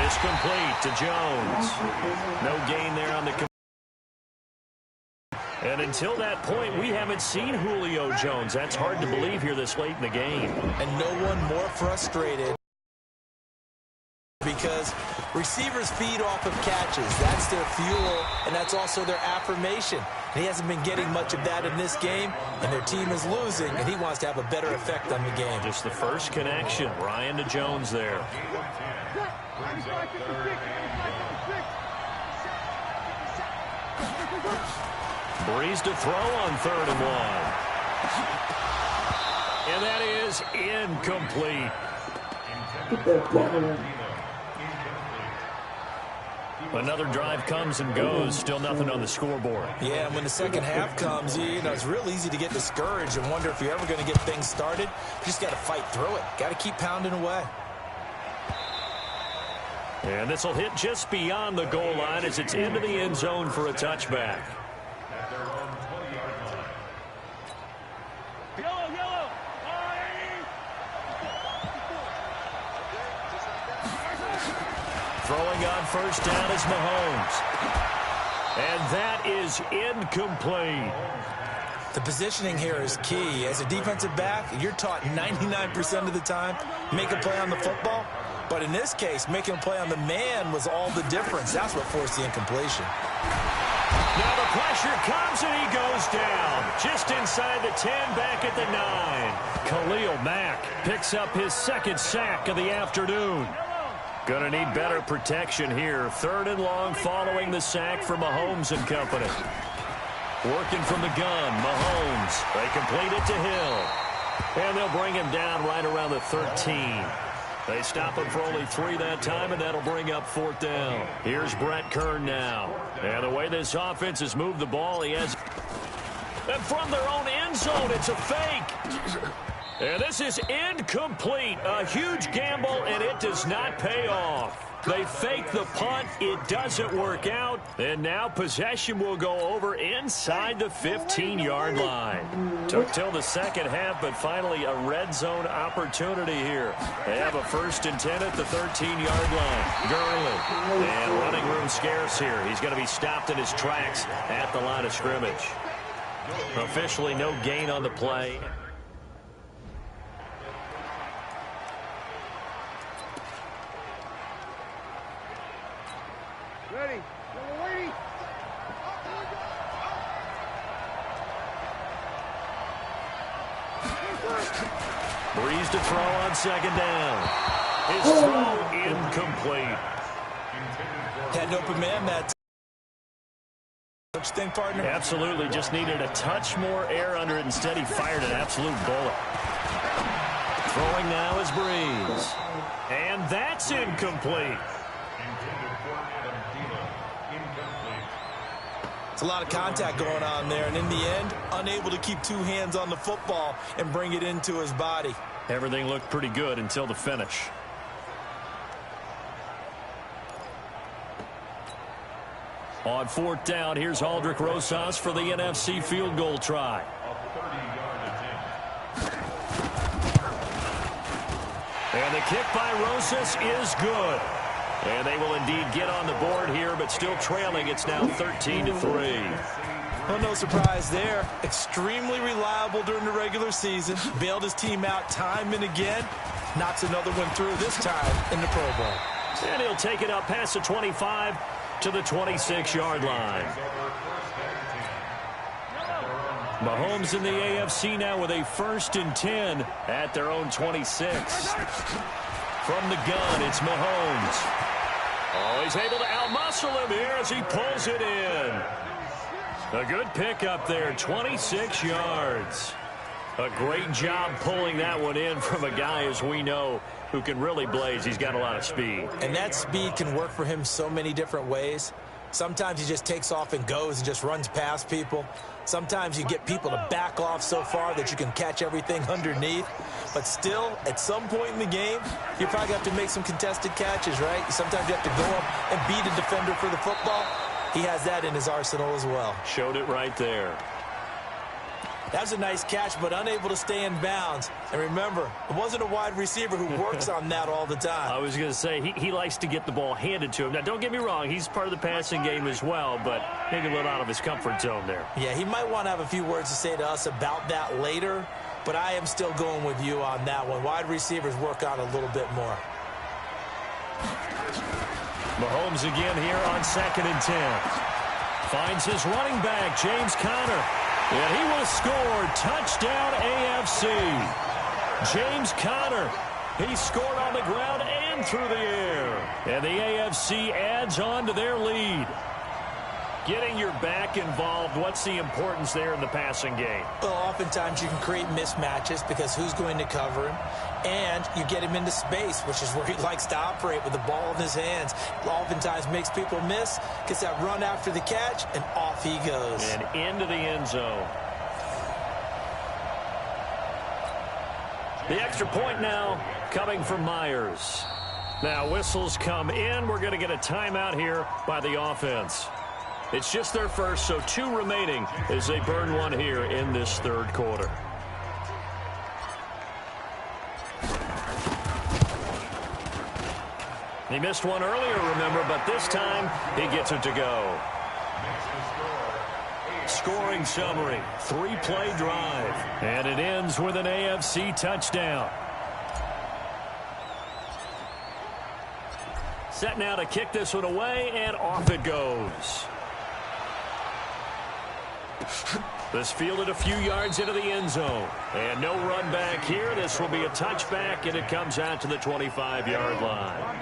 It's complete to Jones. No gain there on the. And until that point, we haven't seen Julio Jones. That's hard to believe here this late in the game. And no one more frustrated because receivers feed off of catches. That's their fuel, and that's also their affirmation. And he hasn't been getting much of that in this game, and their team is losing, and he wants to have a better effect on the game. Just the first connection, Ryan to Jones there. Breeze to throw on 3rd and 1. And that is incomplete. Another drive comes and goes. Still nothing on the scoreboard. Yeah, and when the second half comes, you know, it's real easy to get discouraged and wonder if you're ever going to get things started. You just got to fight through it. Got to keep pounding away. And this will hit just beyond the goal line as it's into the end zone for a touchback. Throwing on first down is Mahomes. And that is incomplete. The positioning here is key. As a defensive back, you're taught 99% of the time, make a play on the football. But in this case, making a play on the man was all the difference. That's what forced the incompletion. Now the pressure comes and he goes down. Just inside the 10, back at the 9. Khalil Mack picks up his second sack of the afternoon. Going to need better protection here. 3rd and long following the sack for Mahomes and company. Working from the gun, Mahomes. They complete it to Hill. And they'll bring him down right around the 13. They stop him for only 3 that time, and that'll bring up 4th down. Here's Brett Kern now. And the way this offense has moved the ball, he has. And from their own end zone, it's a fake. And this is incomplete. A huge gamble, and it does not pay off. They fake the punt. It doesn't work out. And now possession will go over inside the 15-yard line. Took till the second half, but finally a red zone opportunity here. They have a 1st and 10 at the 13-yard line. Gurley. And running room scarce here. He's going to be stopped in his tracks at the line of scrimmage. Officially no gain on the play. Ready. Ready. Breeze to throw on 2nd down. His throw incomplete. Had an open man that. Don't you think, partner? Absolutely. Just needed a touch more air under it. Instead, he fired an absolute bullet. Throwing now is Breeze. And that's incomplete. It's a lot of contact going on there, and in the end, unable to keep 2 hands on the football and bring it into his body. Everything looked pretty good until the finish. On 4th down, here's Aldrick Rosas for the NFC field goal try. And the kick by Rosas is good. And they will indeed get on the board here, but still trailing. It's now 13-3. Well, no surprise there. Extremely reliable during the regular season. Bailed his team out time and again. Knocks another one through this time in the Pro Bowl. And he'll take it up past the 25 to the 26-yard line. Mahomes in the AFC now with a 1st and 10 at their own 26. From the gun, it's Mahomes. Oh, he's able to outmuscle him here as he pulls it in. A good pickup there, 26 yards. A great job pulling that one in from a guy, as we know, who can really blaze. He's got a lot of speed. And that speed can work for him so many different ways. Sometimes he just takes off and goes and just runs past people. Sometimes you get people to back off so far that you can catch everything underneath. But still, at some point in the game, you probably have to make some contested catches, right? Sometimes you have to go up and beat a defender for the football. He has that in his arsenal as well. Showed it right there. That was a nice catch, but unable to stay in bounds. And remember, it wasn't a wide receiver who works on that all the time. I was going to say, he likes to get the ball handed to him. Now, don't get me wrong, he's part of the passing game as well, but maybe a little out of his comfort zone there. Yeah, he might want to have a few words to say to us about that later, but I am still going with you on that one. Wide receivers work on a little bit more. Mahomes again here on 2nd and 10. Finds his running back, James Conner. And he will score. Touchdown AFC. James Conner. He scored on the ground and through the air. And the AFC adds on to their lead. Getting your back involved, what's the importance there in the passing game? Well, oftentimes you can create mismatches because who's going to cover him? And you get him into space, which is where he likes to operate with the ball in his hands. Oftentimes makes people miss, gets that run after the catch, and off he goes. And into the end zone. The extra point now coming from Myers. Now whistles come in. We're going to get a timeout here by the offense. It's just their first, so 2 remaining as they burn one here in this 3rd quarter. He missed one earlier, remember, but this time he gets it to go. Scoring summary, 3-play drive, and it ends with an AFC touchdown. Set now to kick this one away, and off it goes. This fielded a few yards into the end zone. And no run back here. This will be a touchback, and it comes out to the 25-yard line.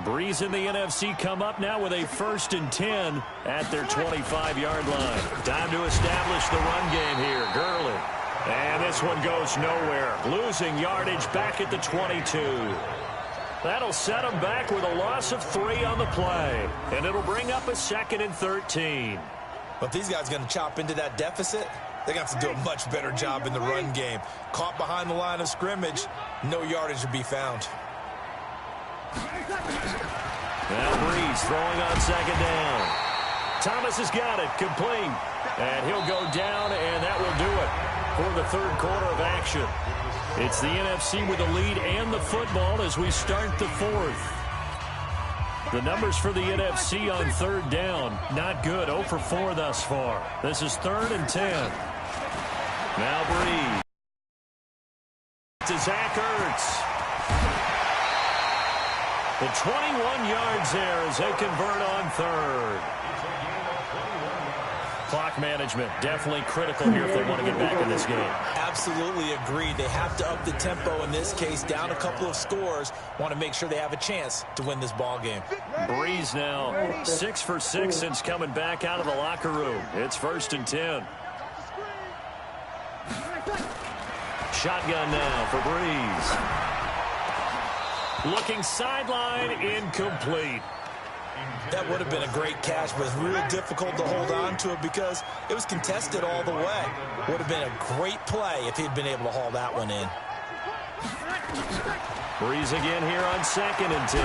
Breeze and the NFC come up now with a 1st and 10 at their 25-yard line. Time to establish the run game here. Gurley. And this one goes nowhere. Losing yardage back at the 22. That'll set them back with a loss of 3 on the play. And it'll bring up a 2nd and 13. But these guys are going to chop into that deficit. They're going to have to do a much better job in the run game. Caught behind the line of scrimmage, no yardage to be found. Now Breeze throwing on 2nd down. Thomas has got it, complete. And he'll go down, and that will do it for the 3rd quarter of action. It's the NFC with the lead and the football as we start the 4th. The numbers for the NFC on 3rd down, not good. 0 for 4 thus far. This is 3rd and 10. Now Breeze. To Zach Ertz. The 21 yards there as they convert on 3rd. Clock management definitely critical here if they want to get back in this game. Absolutely agreed. They have to up the tempo in this case, down a couple of scores. Want to make sure they have a chance to win this ball game. Breeze now 6 for 6 since coming back out of the locker room. It's 1st and 10. Shotgun now for Breeze. Looking sideline, incomplete. That would have been a great catch, but it's real difficult to hold on to it because it was contested all the way. Would have been a great play if he'd been able to haul that one in. Breeze again here on 2nd and 10.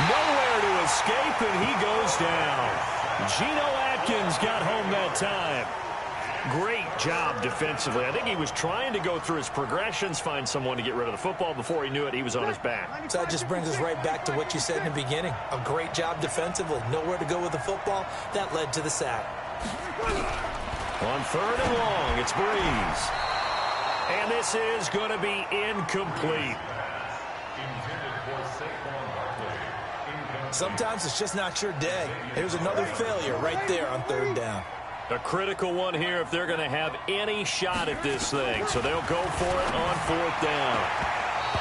Nowhere to escape, and he goes down. Geno Atkins got home that time. Great job defensively. I think he was trying to go through his progressions, find someone to get rid of the football. Before he knew it, he was on his back. So that just brings us right back to what you said in the beginning. A great job defensively. Nowhere to go with the football. That led to the sack. On 3rd and long, it's Breeze. And this is going to be incomplete. Sometimes it's just not your day. There's another failure right there on 3rd down. A critical one here if they're going to have any shot at this thing. So they'll go for it on 4th down.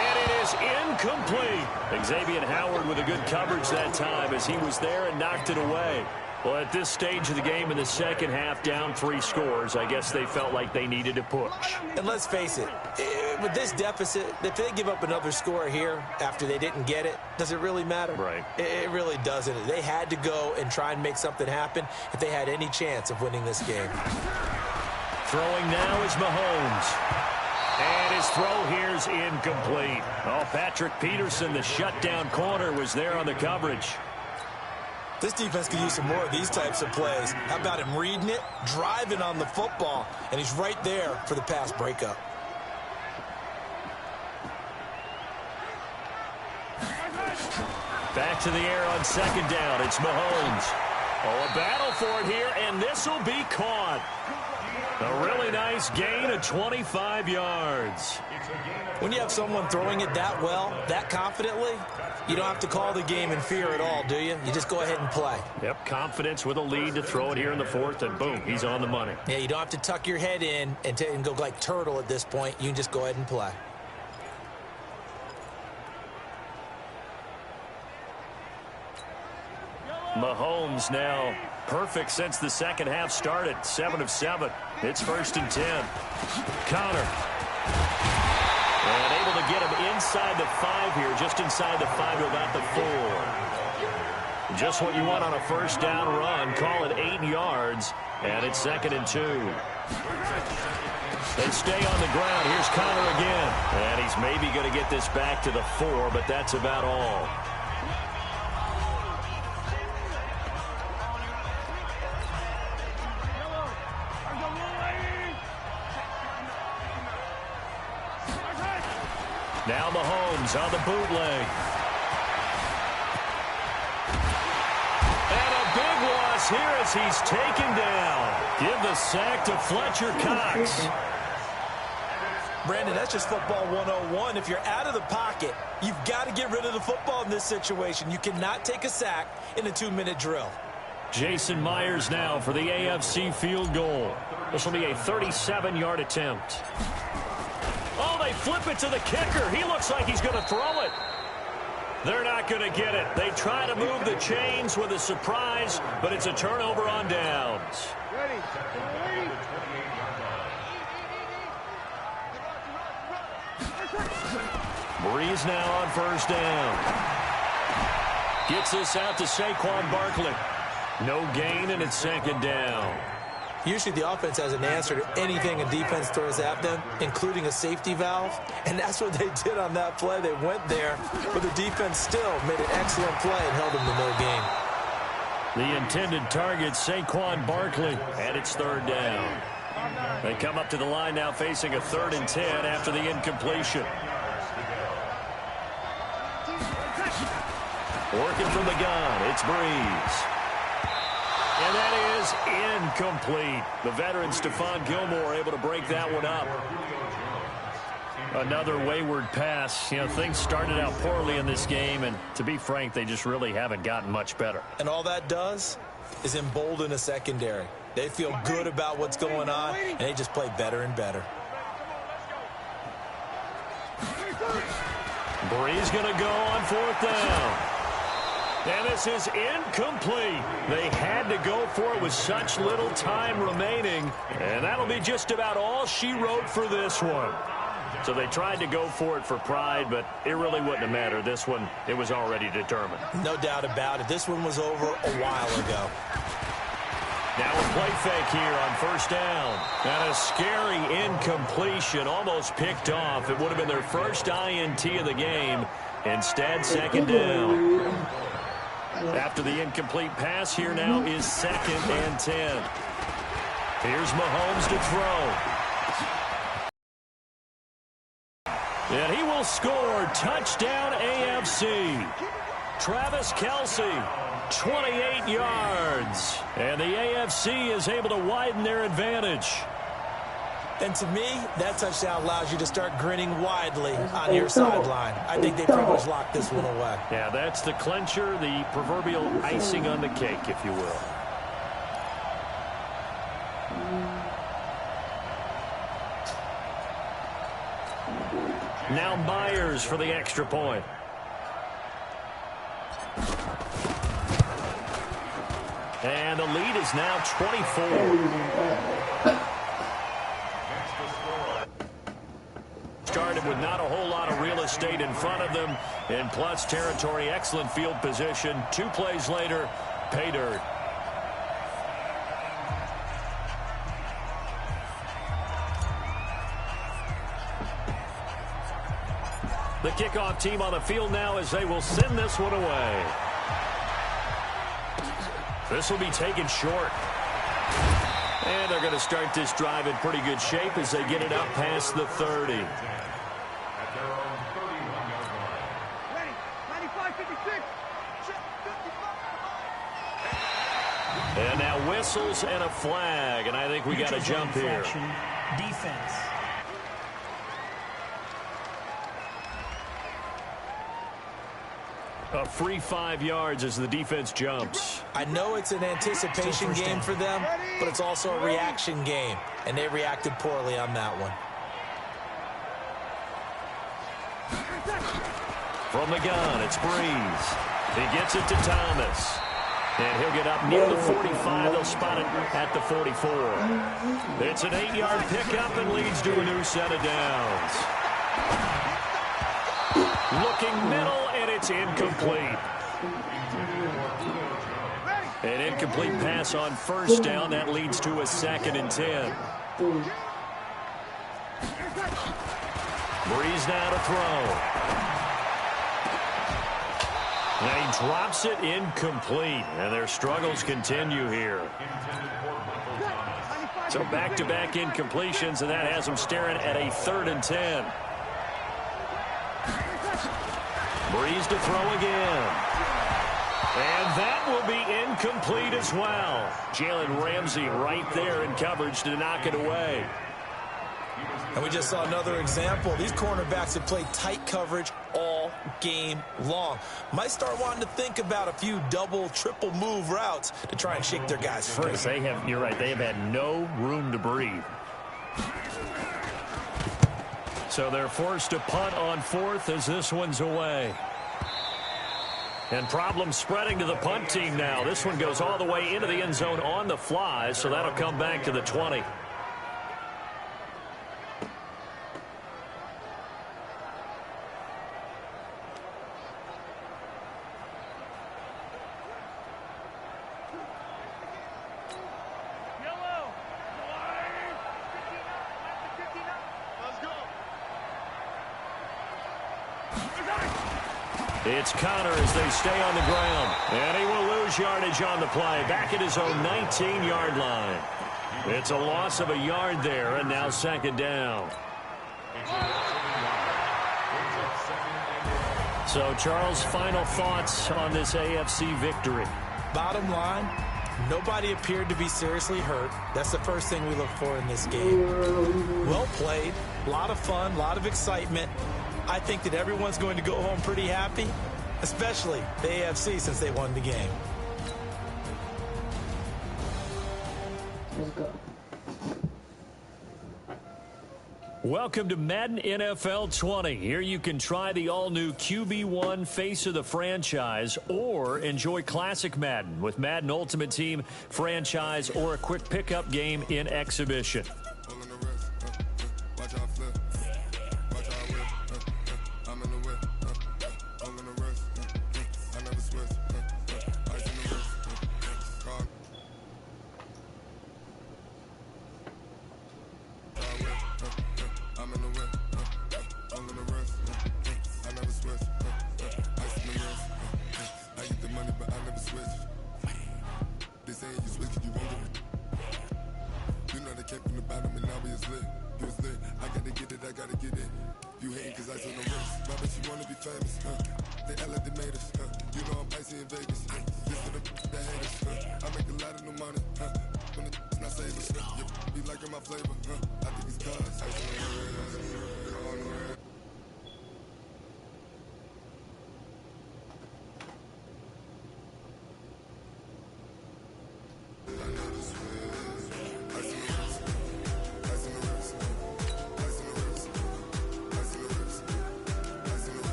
And it is incomplete. Xavier Howard with a good coverage that time as he was there and knocked it away. Well, at this stage of the game in the 2nd half, down 3 scores, I guess they felt like they needed to push. And let's face it, with this deficit, if they give up another score here after they didn't get it, does it really matter? Right. It really doesn't. They had to go and try and make something happen if they had any chance of winning this game. Throwing now is Mahomes. And his throw here is incomplete. Oh, Patrick Peterson, the shutdown corner, was there on the coverage. This defense could use some more of these types of plays. How about him reading it, driving on the football, and he's right there for the pass breakup. Back to the air on second down. It's Mahomes. Oh, a battle for it here, and this will be caught. A really nice gain of 25 yards. When you have someone throwing it that well, that confidently, you don't have to call the game in fear at all, do you? You just go ahead and play. Yep, confidence with a lead to throw it here in the fourth, and boom, he's on the money. Yeah, you don't have to tuck your head in and go like turtle at this point. You can just go ahead and play. Mahomes now perfect since the second half started. 7 of 7. It's 1st and 10. Connor. And able to get him inside the 5 here. Just inside the 5 to about the 4. Just what you want on a first down run. Call it 8 yards. And it's 2nd and 2. They stay on the ground. Here's Connor again. And he's maybe going to get this back to the 4, but that's about all. Now Mahomes on the bootleg. And a big loss here as he's taken down. Give the sack to Fletcher Cox. Brandon, that's just football 101. If you're out of the pocket, you've got to get rid of the football in this situation. You cannot take a sack in a 2-minute drill. Jason Myers now for the AFC field goal. This will be a 37-yard attempt. Oh, they flip it to the kicker. He looks like he's going to throw it. They're not going to get it. They try to move the chains with a surprise, but it's a turnover on downs. Ready. Breeze now on first down. Gets this out to Saquon Barkley. No gain, and it's 2nd down. Usually the offense has an answer to anything a defense throws at them, including a safety valve. And that's what they did on that play. They went there, but the defense still made an excellent play and held them to no gain. The intended target, Saquon Barkley, and it's 3rd down. They come up to the line now facing a 3rd and 10 after the incompletion. Working from the gun, it's Breeze. And that is incomplete. The veteran Stephon Gilmore able to break that one up. Another wayward pass. You know, things started out poorly in this game, and to be frank, they just really haven't gotten much better. And all that does is embolden a secondary. They feel good about what's going on, and they just play better and better. Breeze going to go on 4th down. And this is incomplete. They had to go for it with such little time remaining. And that'll be just about all she wrote for this one. So they tried to go for it for pride, but it really wouldn't have mattered. This one, it was already determined. No doubt about it. This one was over a while ago. Now a play fake here on first down. And a scary incompletion, almost picked off. It would have been their first INT of the game. Instead, 2nd down. After the incomplete pass, here now is 2nd and 10. Here's Mahomes to throw. And he will score. Touchdown AFC. Travis Kelce, 28 yards. And the AFC is able to widen their advantage. And to me, that touchdown allows you to start grinning widely on your sideline. I think they pretty much locked this one away. Yeah, that's the clincher, the proverbial icing on the cake, if you will. Now Myers for the extra point. And the lead is now 24. Started with not a whole lot of real estate in front of them. In plus territory, excellent field position. 2 plays later, pay dirt. The kickoff team on the field now as they will send this one away. This will be taken short. And they're going to start this drive in pretty good shape as they get it up past the 30. Ready. 95-56. And now whistles and a flag, and I think we got a jump here. Defense. A free 5 yards as the defense jumps. I know it's an anticipation game for them, but it's also a reaction game, and they reacted poorly on that one. From the gun, it's Breeze. He gets it to Thomas. And he'll get up near the 45. They'll spot it at the 44. It's an 8-yard pickup and leads to a new set of downs. Looking middle, and it's incomplete. An incomplete pass on first down. That leads to a 2nd and 10. Breeze now to throw. Now he drops it incomplete, and their struggles continue here. So back-to-back incompletions, and that has them staring at a 3rd and 10. Breeze to throw again. And that will be incomplete as well. Jalen Ramsey right there in coverage to knock it away. And we just saw another example. These cornerbacks have played tight coverage all game long. Might start wanting to think about a few double, triple move routes to try and shake their guys free. You're right, they have had no room to breathe. So they're forced to punt on 4th as this one's away. And problems spreading to the punt team now. This one goes all the way into the end zone on the fly, so that'll come back to the 20. It's Connor as they stay on the ground. And he will lose yardage on the play. Back at his own 19-yard line. It's a loss of a yard there, and now 2nd down. So, Charles, final thoughts on this AFC victory? Bottom line, nobody appeared to be seriously hurt. That's the first thing we look for in this game. Well played, a lot of fun, a lot of excitement. I think that everyone's going to go home pretty happy, especially the AFC since they won the game. Let's go. Welcome to Madden NFL20. Here you can try the all-new QB1 face of the franchise or enjoy classic Madden with Madden Ultimate Team, franchise, or a quick pickup game in exhibition.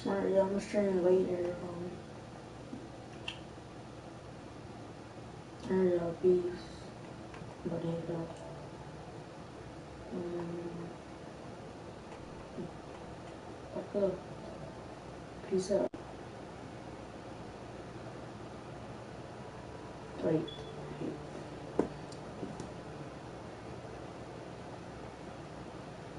Alright, I'm gonna stream later. Peace. But Go. Peace out. Wait.